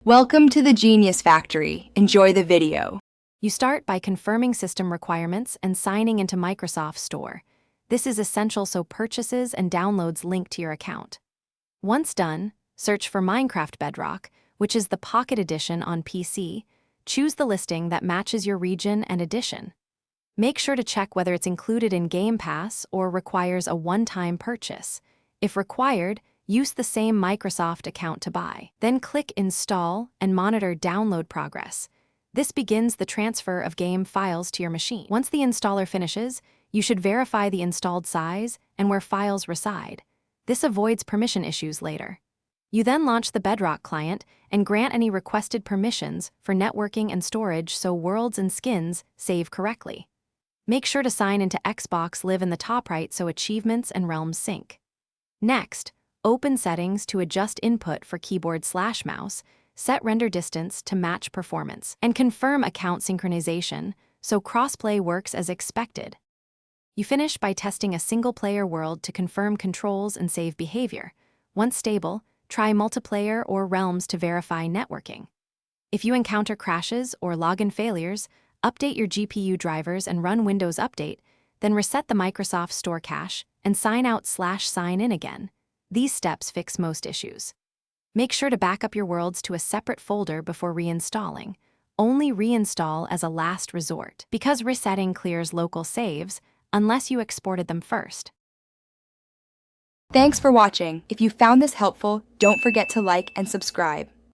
Welcome to the Genius Factory. Enjoy the video. You start by confirming system requirements and signing into Microsoft Store. This is essential so purchases and downloads link to your account. Once done, search for Minecraft Bedrock, which is the Pocket Edition on PC. Choose the listing that matches your region and edition. Make sure to check whether it's included in Game Pass or requires a one-time purchase. If required, use the same Microsoft account to buy. Then click Install and monitor download progress. This begins the transfer of game files to your machine. Once the installer finishes, you should verify the installed size and where files reside. This avoids permission issues later. You then launch the Bedrock client and grant any requested permissions for networking and storage so worlds and skins save correctly. Make sure to sign into Xbox Live in the top right so achievements and realms sync. Next, open settings to adjust input for keyboard/mouse, set render distance to match performance, and confirm account synchronization so crossplay works as expected. You finish by testing a single-player world to confirm controls and save behavior. Once stable, try multiplayer or realms to verify networking. If you encounter crashes or login failures, update your GPU drivers and run Windows Update, then reset the Microsoft Store cache and sign out/sign in again. These steps fix most issues. Make sure to back up your worlds to a separate folder before reinstalling. Only reinstall as a last resort, because resetting clears local saves unless you exported them first. Thanks for watching. If you found this helpful, don't forget to like and subscribe.